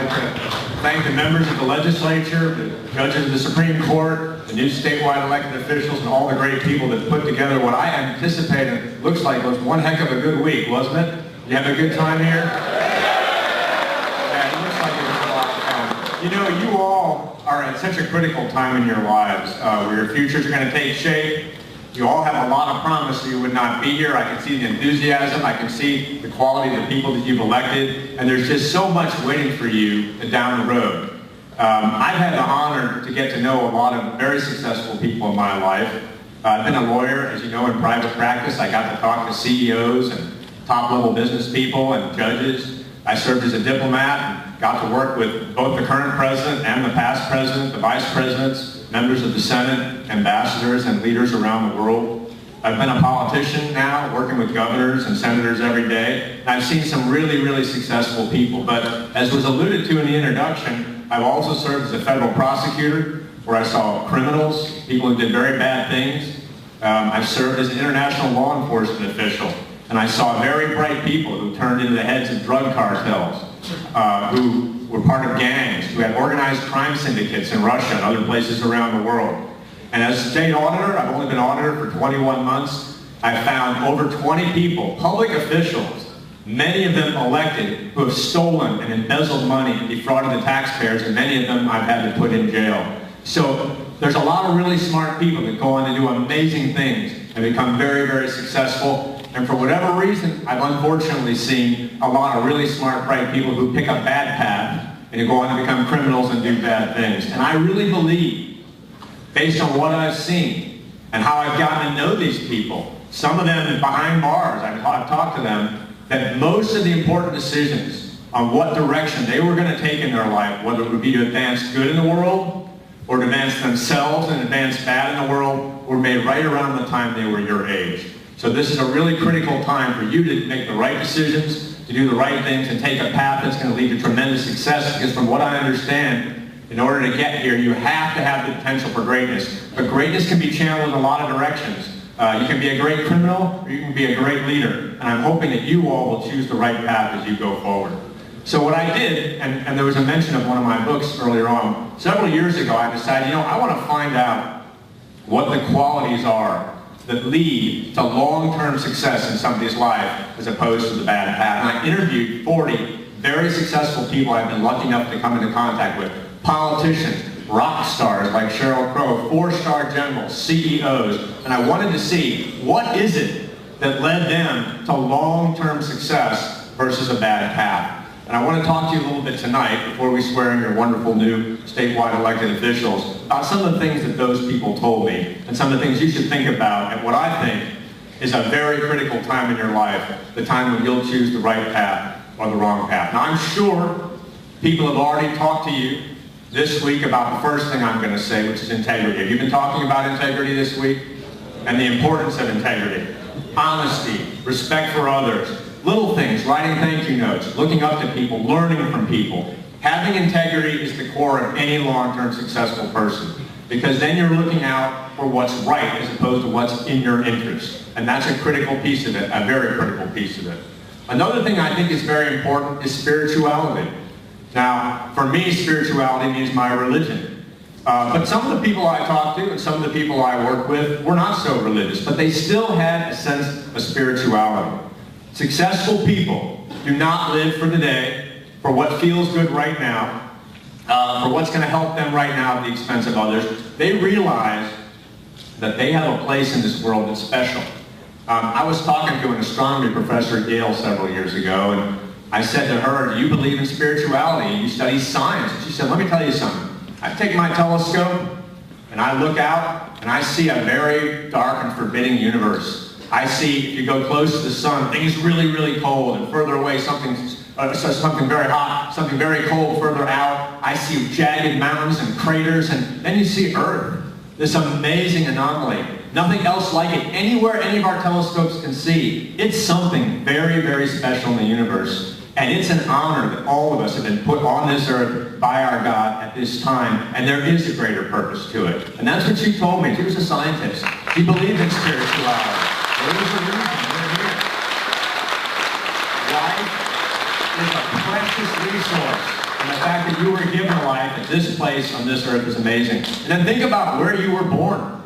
like to thank the members of the legislature, the judges of the Supreme Court, the new statewide elected officials, and all the great people that put together what I anticipated looks like was one heck of a good week, wasn't it? You have a good time here? Yeah, it looks like it was a lot of fun. You know, you all are at such a critical time in your lives where your futures are going to take shape. You all have a lot of promise or you would not be here. I can see the enthusiasm. I can see the quality of the people that you've elected. And there's just so much waiting for you down the road. I've had the honor to get to know a lot of very successful people in my life. I've been a lawyer, as you know, in private practice. I got to talk to CEOs and top-level business people and judges. I served as a diplomat and got to work with both the current president and the past president, the vice presidents, members of the Senate, ambassadors, and leaders around the world. I've been a politician now, working with governors and senators every day. And I've seen some really, really successful people. But as was alluded to in the introduction, I've also served as a federal prosecutor, where I saw criminals, people who did very bad things. I've served as an international law enforcement official. And I saw very bright people who turned into the heads of drug cartels, who were part of gangs, who had organized crime syndicates in Russia and other places around the world. And as a state auditor, I've only been auditor for 21 months, I found over 20 people, public officials, many of them elected, who have stolen and embezzled money and defrauded the taxpayers, and many of them I've had to put in jail. So there's a lot of really smart people that go on to do amazing things and become very, very successful. And for whatever reason, I've unfortunately seen a lot of really smart, bright people who pick a bad path and who go on to become criminals and do bad things. And I really believe, based on what I've seen and how I've gotten to know these people, some of them behind bars, I've talked to them, that most of the important decisions on what direction they were going to take in their life, whether it would be to advance good in the world or to advance themselves and advance bad in the world, were made right around the time they were your age. So this is a really critical time for you to make the right decisions, to do the right things, and take a path that's going to lead to tremendous success, because from what I understand, in order to get here, you have to have the potential for greatness. But greatness can be channeled in a lot of directions. You can be a great criminal, or you can be a great leader. And I'm hoping that you all will choose the right path as you go forward. So what I did, and there was a mention of one of my books earlier on, several years ago I decided, you know, I want to find out what the qualities are that lead to long-term success in somebody's life as opposed to the bad path. And I interviewed 40 very successful people I've been lucky enough to come into contact with. Politicians, rock stars like Sheryl Crow, 4-star generals, CEOs. And I wanted to see, what is it that led them to long-term success versus a bad path? And I want to talk to you a little bit tonight, before we swear in your wonderful new statewide elected officials, about some of the things that those people told me, and some of the things you should think about at what I think is a very critical time in your life, the time when you'll choose the right path or the wrong path. Now, I'm sure people have already talked to you this week about the first thing I'm going to say, which is integrity. Have you been talking about integrity this week? And the importance of integrity. Honesty, respect for others, little things, writing thank you notes, looking up to people, learning from people. Having integrity is the core of any long-term successful person, because then you're looking out for what's right as opposed to what's in your interest. And that's a critical piece of it, a very critical piece of it. Another thing I think is very important is spirituality. Now, for me, spirituality means my religion. But some of the people I talk to and some of the people I work with were not so religious, but they still had a sense of spirituality. Successful people do not live for the day, for what feels good right now, for what's going to help them right now at the expense of others. They realize that they have a place in this world that's special. I was talking to an astronomy professor at Yale several years ago, and I said to her, do you believe in spirituality? You study science. And she said, let me tell you something. I take my telescope, and I look out, and I see a very dark and forbidding universe. I see, if you go close to the sun, things really, really cold, and further away, something very hot, something very cold further out. I see jagged mountains and craters, and then you see Earth, this amazing anomaly. Nothing else like it anywhere any of our telescopes can see. It's something very, very special in the universe. And it's an honor that all of us have been put on this earth by our God at this time, and there is a greater purpose to it. And that's what she told me. She was a scientist. She believed in spirituality. There is a reason we're here. Life is a precious resource. And the fact that you were given a life at this place on this earth is amazing. And then think about where you were born.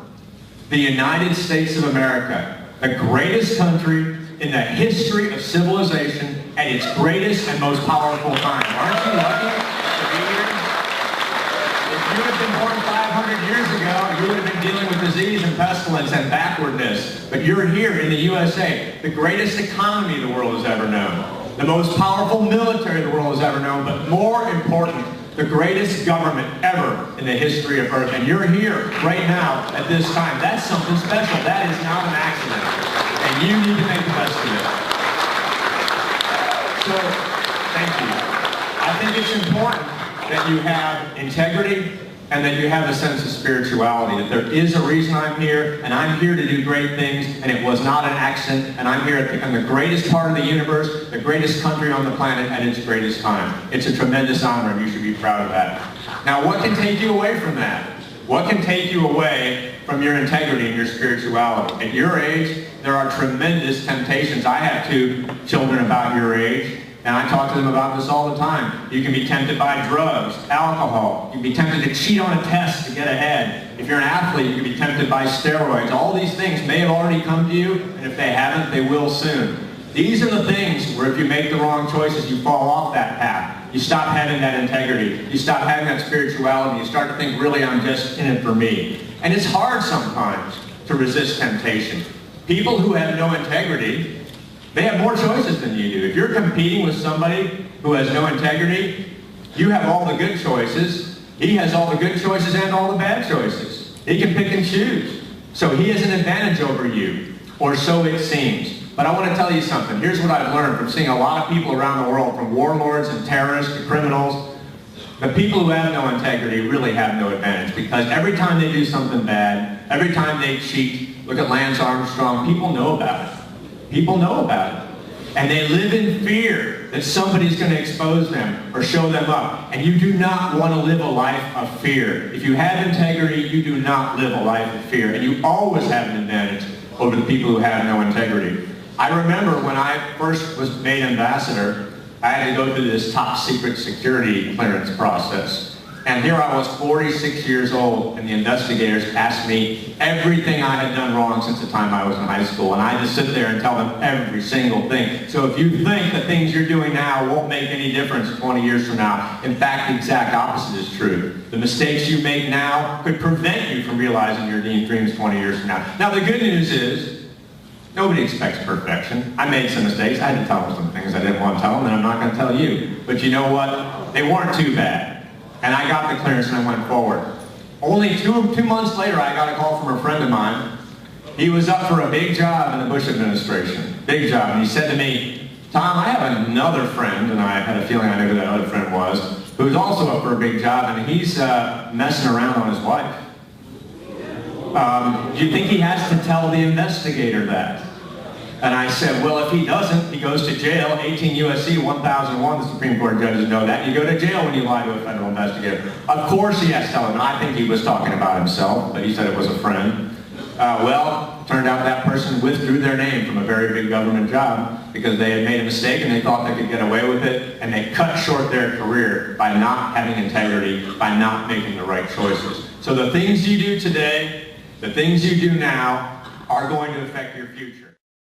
The United States of America, the greatest country in the history of civilization at its greatest and most powerful time. Aren't you lucky to be here? If you had been born 500 years ago, you would have been dealing with disease and pestilence and backwardness. But you're here in the USA, the greatest economy the world has ever known. The most powerful military the world has ever known, but more important, the greatest government ever in the history of Earth. And you're here right now at this time. That's something special. That is not an accident. And you need to make the best of it. So, thank you. I think it's important that you have integrity and that you have a sense of spirituality, that there is a reason I'm here, and I'm here to do great things, and it was not an accident, and I'm here in the greatest part of the universe, the greatest country on the planet at its greatest time. It's a tremendous honor, and you should be proud of that. Now, what can take you away from that? What can take you away from your integrity and your spirituality? At your age, there are tremendous temptations. I have two children about your age, and I talk to them about this all the time. You can be tempted by drugs, alcohol. You can be tempted to cheat on a test to get ahead. If you're an athlete, you can be tempted by steroids. All these things may have already come to you, and if they haven't, they will soon. These are the things where if you make the wrong choices, you fall off that path. You stop having that integrity. You stop having that spirituality. You start to think, really, I'm just in it for me. And it's hard sometimes to resist temptation. People who have no integrity, they have more choices than you do. If you're competing with somebody who has no integrity, you have all the good choices. He has all the good choices and all the bad choices. He can pick and choose. So he has an advantage over you, or so it seems. But I want to tell you something. Here's what I've learned from seeing a lot of people around the world, from warlords and terrorists to criminals. The people who have no integrity really have no advantage, because every time they do something bad, every time they cheat, look at Lance Armstrong, people know about it. People know about it. And they live in fear that somebody's going to expose them or show them up. And you do not want to live a life of fear. If you have integrity, you do not live a life of fear. And you always have an advantage over the people who have no integrity. I remember when I first was made ambassador, I had to go through this top secret security clearance process. And here I was 46 years old, and the investigators asked me everything I had done wrong since the time I was in high school. And I just sit there and tell them every single thing. So if you think the things you're doing now won't make any difference 20 years from now, in fact, the exact opposite is true. The mistakes you make now could prevent you from realizing your dreams 20 years from now. Now, the good news is, nobody expects perfection. I made some mistakes. I had to tell them some things I didn't want to tell them, and I'm not going to tell you. But you know what? They weren't too bad. And I got the clearance and I went forward. Only two months later, I got a call from a friend of mine. He was up for a big job in the Bush administration. Big job. And he said to me, Tom, I have another friend, and I had a feeling I knew who that other friend was, who's also up for a big job, and he's messing around on his wife. Do you think he has to tell the investigator that? And I said, well, if he doesn't, he goes to jail. 18 U.S.C. 1001, the Supreme Court judges know that. You go to jail when you lie to a federal investigator. Of course he has to tell him. I think he was talking about himself, but he said it was a friend. Well, turned out that person withdrew their name from a very big government job because they had made a mistake and they thought they could get away with it, and they cut short their career by not having integrity, by not making the right choices. So the things you do today, the things you do now, are going to affect your future.